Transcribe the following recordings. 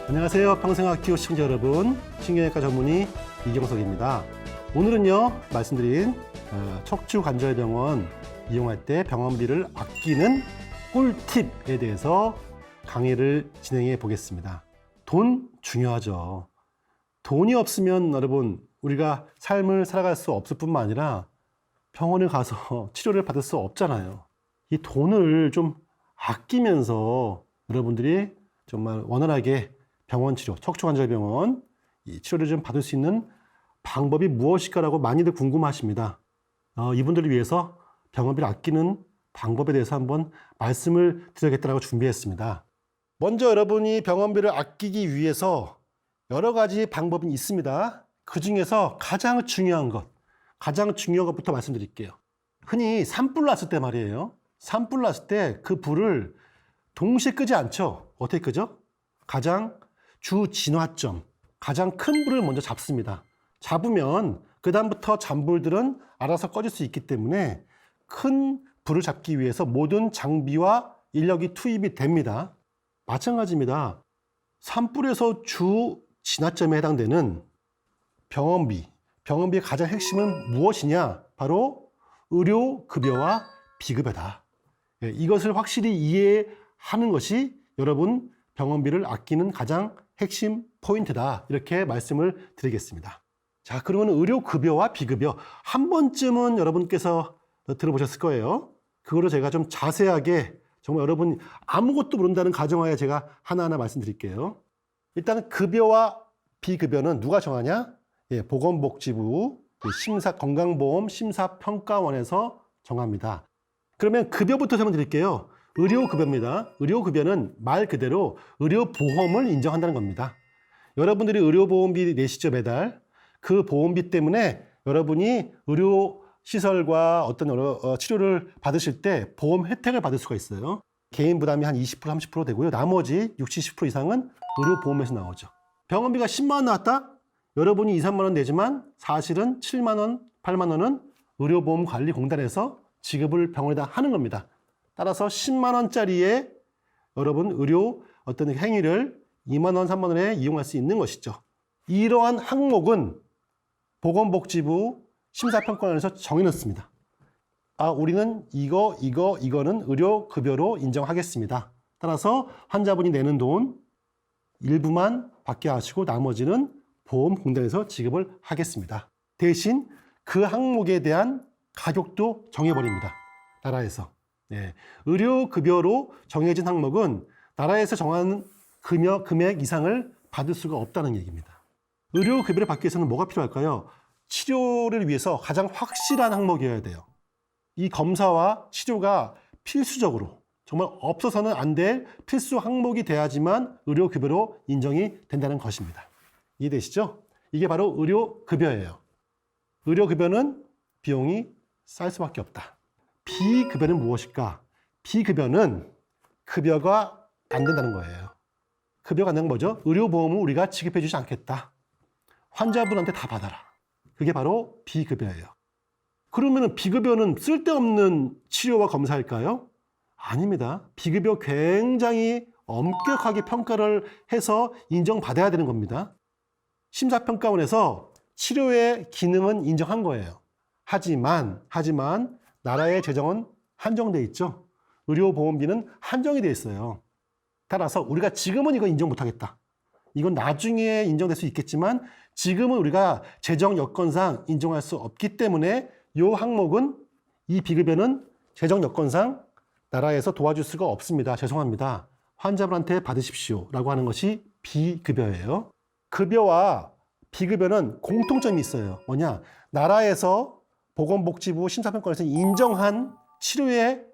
안녕하세요. 평생학티오 시청자 여러분, 신경외과 전문의 이경석입니다. 오늘은요, 말씀드린 척추관절병원 이용할 때 병원비를 아끼는 꿀팁에 대해서 강의를 진행해 보겠습니다. 돈 중요하죠. 돈이 없으면 여러분, 우리가 삶을 살아갈 수 없을 뿐만 아니라 병원에 가서 치료를 받을 수 없잖아요. 이 돈을 좀 아끼면서 여러분들이 정말 원활하게 병원 치료, 척추관절병원 이 치료를 좀 받을 수 있는 방법이 무엇일까라고 많이들 궁금하십니다. 이분들을 위해서 병원비를 아끼는 방법에 대해서 한번 말씀을 드려야겠다고 준비했습니다. 먼저 여러분이 병원비를 아끼기 위해서 여러 가지 방법이 있습니다. 그 중에서 가장 중요한 것부터 말씀드릴게요. 흔히 산불 났을 때 말이에요. 산불 났을 때 그 불을 동시에 끄지 않죠. 어떻게 끄죠? 가장 주진화점, 가장 큰 불을 먼저 잡습니다. 잡으면 그 다음부터 잔불들은 알아서 꺼질 수 있기 때문에 큰 불을 잡기 위해서 모든 장비와 인력이 투입이 됩니다. 마찬가지입니다. 산불에서 주진화점에 해당되는 병원비의 가장 핵심은 무엇이냐? 바로 의료급여와 비급여다. 이것을 확실히 이해하는 것이 여러분 병원비를 아끼는 가장 핵심 포인트다. 이렇게 말씀을 드리겠습니다. 자, 그러면 의료급여와 비급여 한 번쯤은 여러분께서 들어보셨을 거예요. 그거를 제가 좀 자세하게 정말 여러분 아무것도 모른다는 가정하에 제가 하나하나 말씀드릴게요. 일단 급여와 비급여는 누가 정하냐? 보건복지부 건강보험 심사평가원에서 정합니다. 그러면 급여부터 설명드릴게요. 의료급여입니다. 의료급여는 말 그대로 의료보험을 인정한다는 겁니다. 여러분들이 의료보험비 내시죠, 매달. 그 보험비 때문에 여러분이 의료시설과 어떤 치료를 받으실 때 보험 혜택을 받을 수가 있어요. 개인 부담이 한 20%, 30% 되고요. 나머지 60, 70% 이상은 의료보험에서 나오죠. 병원비가 10만 원 나왔다? 여러분이 2, 3만 원 내지만 사실은 7만 원, 8만 원은 의료보험관리공단에서 지급을 병원에다 하는 겁니다. 따라서 10만 원짜리에 여러분 의료 어떤 행위를 2만 원, 3만 원에 이용할 수 있는 것이죠. 이러한 항목은 보건복지부 심사평가원에서 정해놓습니다. 우리는 이거는 의료급여로 인정하겠습니다. 따라서 환자분이 내는 돈 일부만 받게 하시고 나머지는 보험공단에서 지급을 하겠습니다. 대신 그 항목에 대한 가격도 정해버립니다. 나라에서. 의료급여로 정해진 항목은 나라에서 정한 금액 이상을 받을 수가 없다는 얘기입니다. 의료급여를 받기 위해서는 뭐가 필요할까요? 치료를 위해서 가장 확실한 항목이어야 돼요. 이 검사와 치료가 필수적으로 정말 없어서는 안 될 필수 항목이 돼야지만 의료급여로 인정이 된다는 것입니다. 이해되시죠? 이게 바로 의료급여예요. 의료급여는 비용이 쌀 수밖에 없다. 비급여는 무엇일까? 비급여는 급여가 안 된다는 거예요. 급여가 안 되는 거죠? 의료보험은 우리가 지급해 주지 않겠다. 환자분한테 다 받아라. 그게 바로 비급여예요. 그러면 비급여는 쓸데없는 치료와 검사일까요? 아닙니다. 비급여 굉장히 엄격하게 평가를 해서 인정받아야 되는 겁니다. 심사평가원에서 치료의 기능은 인정한 거예요. 하지만 나라의 재정은 한정돼 있죠. 의료보험비는 한정이 돼 있어요. 따라서 우리가 지금은 이거 인정 못하겠다. 이건 나중에 인정될 수 있겠지만 지금은 우리가 재정 여건상 인정할 수 없기 때문에 이 항목은 이 비급여는 재정 여건상 나라에서 도와줄 수가 없습니다. 죄송합니다. 환자분한테 받으십시오 라고 하는 것이 비급여예요. 급여와 비급여는 공통점이 있어요. 뭐냐? 나라에서 보건복지부 심사평가원에서 인정한 치료의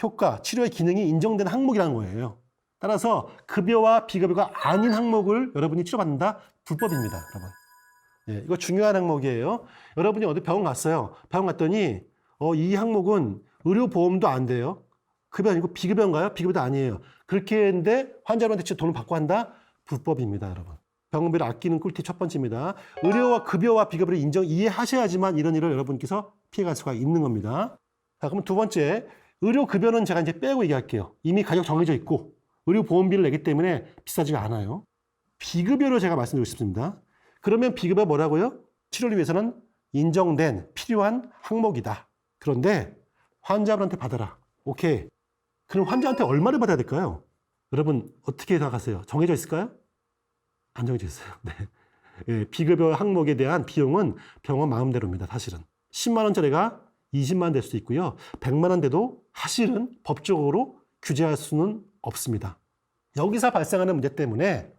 효과, 치료의 기능이 인정된 항목이라는 거예요. 따라서 급여와 비급여가 아닌 항목을 여러분이 치료받는다? 불법입니다, 여러분. 이거 중요한 항목이에요. 여러분이 어디 병원 갔어요. 병원 갔더니 이 항목은 의료보험도 안 돼요. 급여 아니고 비급여인가요? 비급여도 아니에요. 그렇게 했는데 환자분한테 돈을 받고 한다? 불법입니다, 여러분. 병원비를 아끼는 꿀팁 첫 번째입니다. 의료와 급여와 비급여를 이해하셔야지만 이런 일을 여러분께서 피해갈 수가 있는 겁니다. 자, 그럼 두 번째, 의료급여는 제가 이제 빼고 얘기할게요. 이미 가격 정해져 있고 의료보험비를 내기 때문에 비싸지가 않아요. 비급여로 제가 말씀드리고 싶습니다. 그러면 비급여 뭐라고요? 치료를 위해서는 인정된 필요한 항목이다. 그런데 환자분한테 받아라. 오케이. 그럼 환자한테 얼마를 받아야 될까요? 여러분 어떻게 생각하세요? 정해져 있을까요? 안 정해져 있어요. 네. 예, 비급여 항목에 대한 비용은 병원 마음대로입니다. 사실은 10만 원짜리가 20만 원 될 수도 있고요. 100만 원 돼도 사실은 법적으로 규제할 수는 없습니다. 여기서 발생하는 문제 때문에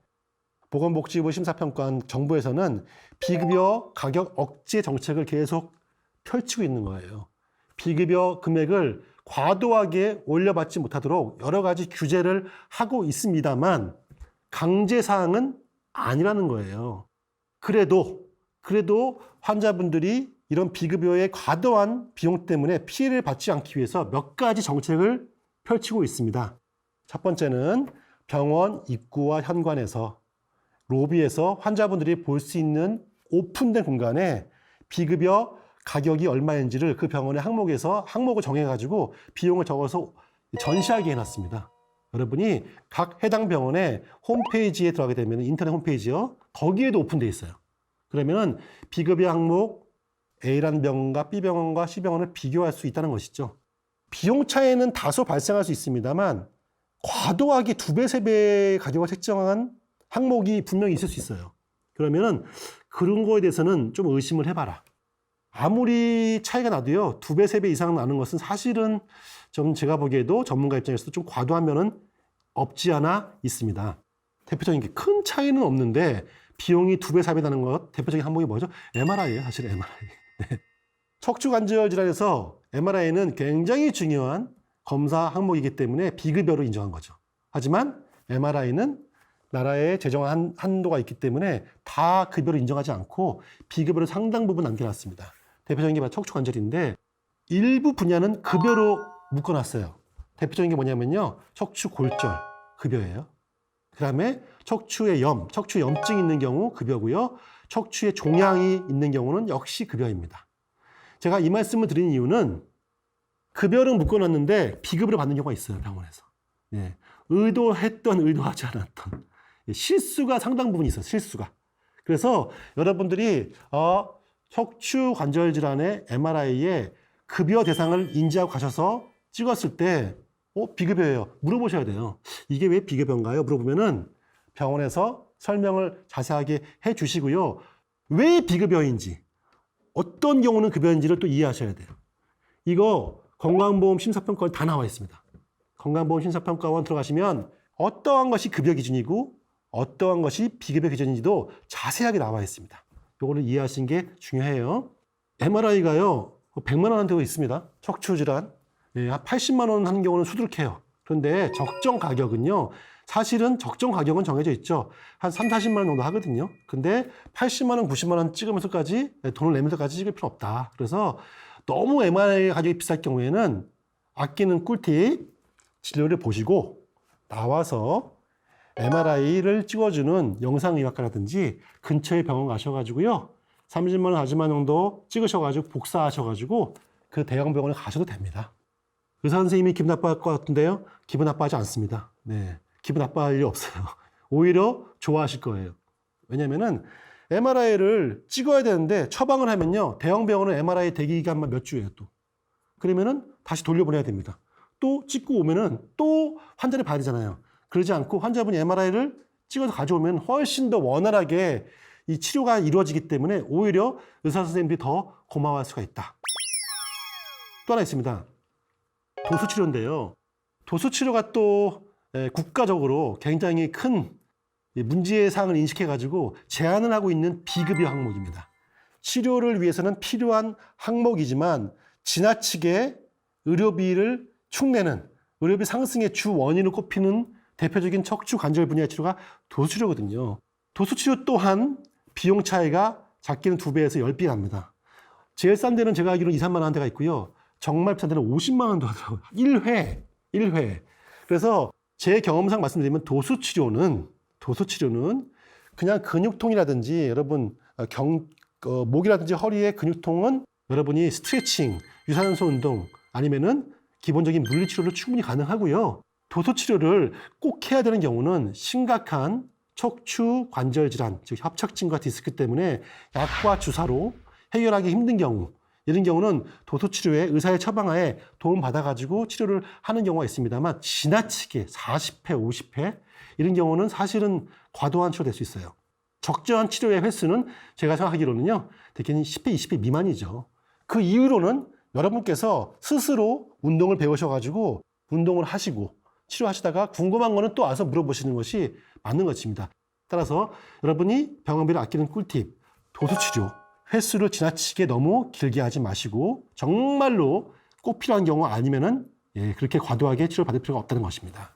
보건복지부 심사평가원 정부에서는 비급여 가격 억제 정책을 계속 펼치고 있는 거예요. 비급여 금액을 과도하게 올려받지 못하도록 여러 가지 규제를 하고 있습니다만 강제사항은 아니라는 거예요. 그래도 환자분들이 이런 비급여의 과도한 비용 때문에 피해를 받지 않기 위해서 몇 가지 정책을 펼치고 있습니다. 첫 번째는 병원 입구와 현관에서 로비에서 환자분들이 볼 수 있는 오픈된 공간에 비급여 가격이 얼마인지를 그 병원의 항목을 정해가지고 비용을 적어서 전시하게 해놨습니다. 여러분이 각 해당 병원의 홈페이지에 들어가게 되면 인터넷 홈페이지요. 거기에도 오픈되어 있어요. 그러면 비급여 항목 A라는 병원과 B병원과 C병원을 비교할 수 있다는 것이죠. 비용 차이는 다소 발생할 수 있습니다만 과도하게 2배, 3배의 가격을 책정한 항목이 분명히 있을 수 있어요. 그러면은 그런 거에 대해서는 좀 의심을 해봐라. 아무리 차이가 나도요, 2배, 3배 이상 나는 것은 사실은 좀 제가 보기에도 전문가 입장에서도 좀 과도한 면은 없지 않아 있습니다. 대표적인 게 큰 차이는 없는데 비용이 2배, 4배 나는 것, 대표적인 항목이 뭐죠? MRI예요, 사실 MRI. 네. 척추관절 질환에서 MRI는 굉장히 중요한 검사 항목이기 때문에 비급여로 인정한 거죠. 하지만 MRI는 나라에 제정한 한도가 있기 때문에 다 급여로 인정하지 않고 비급여로 상당 부분 남겨놨습니다. 대표적인 게 바로 척추관절인데 일부 분야는 급여로 묶어놨어요. 대표적인 게 뭐냐면요. 척추골절 급여예요. 그 다음에 척추에 척추 염증이 있는 경우 급여고요. 척추에 종양이 있는 경우는 역시 급여입니다. 제가 이 말씀을 드린 이유는 급여를 묶어놨는데 비급여로 받는 경우가 있어요. 병원에서. 예. 의도하지 않았던 실수가 상당 부분 있어요. 실수가. 그래서 여러분들이 척추 관절 질환의 MRI에 급여 대상을 인지하고 가셔서 찍었을 때 비급여예요. 물어보셔야 돼요. 이게 왜 비급여인가요? 물어보면은 병원에서 설명을 자세하게 해 주시고요. 왜 비급여인지, 어떤 경우는 급여인지를 또 이해하셔야 돼요. 이거 건강보험 심사평가원 다 나와 있습니다. 건강보험 심사평가원 들어가시면 어떠한 것이 급여 기준이고 어떠한 것이 비급여 기준인지도 자세하게 나와 있습니다. 이거를 이해하시는 게 중요해요. MRI가요, 100만 원 한대가 있습니다. 척추 질환. 한 80만 원 하는 경우는 수두룩해요. 그런데 적정 가격은요, 사실은 적정 가격은 정해져 있죠. 한 3, 40만 원 정도 하거든요. 근데 80만 원, 90만 원 찍으면서까지 돈을 내면서까지 찍을 필요 없다. 그래서 너무 MRI 가격이 비쌀 경우에는 아끼는 꿀팁 진료를 보시고 나와서 MRI를 찍어주는 영상의학과라든지 근처에 병원 가셔가지고요. 30만 원, 40만 원 정도 찍으셔가지고 복사하셔가지고 그 대형 병원에 가셔도 됩니다. 의사 선생님이 기분 나빠할 것 같은데요. 기분 나빠하지 않습니다. 네, 기분 나빠할 일이 없어요. 오히려 좋아하실 거예요. 왜냐면은 MRI를 찍어야 되는데 처방을 하면요. 대형 병원은 MRI 대기 기간만 몇 주예요, 또. 그러면은 다시 돌려보내야 됩니다. 또 찍고 오면은 또 환자를 봐야 되잖아요. 그러지 않고 환자분이 MRI를 찍어서 가져오면 훨씬 더 원활하게 이 치료가 이루어지기 때문에 오히려 의사 선생님들이 더 고마워할 수가 있다. 또 하나 있습니다. 도수치료인데요. 도수치료가 또 국가적으로 굉장히 큰 문제사항을 인식해가지고 제한을 하고 있는 비급여 항목입니다. 치료를 위해서는 필요한 항목이지만 지나치게 의료비를 축내는, 의료비 상승의 주 원인으로 꼽히는 대표적인 척추 관절 분야의 치료가 도수치료거든요. 도수치료 또한 비용 차이가 작게는 2배에서 10배 납니다. 제일 싼 데는 제가 알기로는 2, 3만 원 한 데가 있고요. 정말 비싼 데는 50만 원도 하더라고요. 1회. 그래서 제 경험상 말씀드리면 도수치료는 그냥 근육통이라든지 여러분 목이라든지 허리의 근육통은 여러분이 스트레칭, 유산소 운동 아니면은 기본적인 물리치료로 충분히 가능하고요. 도수치료를 꼭 해야 되는 경우는 심각한 척추 관절 질환, 즉 협착증과 디스크 때문에 약과 주사로 해결하기 힘든 경우, 이런 경우는 도수치료에 의사의 처방하에 도움받아가지고 치료를 하는 경우가 있습니다만 지나치게 40회, 50회 이런 경우는 사실은 과도한 치료될 수 있어요. 적절한 치료의 횟수는 제가 생각하기로는요, 대개는 10회, 20회 미만이죠. 그 이후로는 여러분께서 스스로 운동을 배우셔가지고 운동을 하시고 치료하시다가 궁금한 거는 또 와서 물어보시는 것이 맞는 것입니다. 따라서 여러분이 병원비를 아끼는 꿀팁, 도수치료 횟수를 지나치게 너무 길게 하지 마시고 정말로 꼭 필요한 경우 아니면은 그렇게 과도하게 치료를 받을 필요가 없다는 것입니다.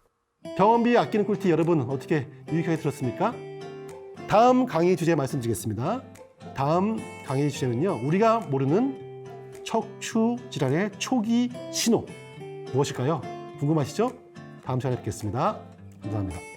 병원비 아끼는 꿀팁 여러분 어떻게 유익하게 들었습니까? 다음 강의 주제 말씀드리겠습니다. 다음 강의 주제는요, 우리가 모르는 척추 질환의 초기 신호 무엇일까요? 궁금하시죠? 다음 시간에 뵙겠습니다. 감사합니다.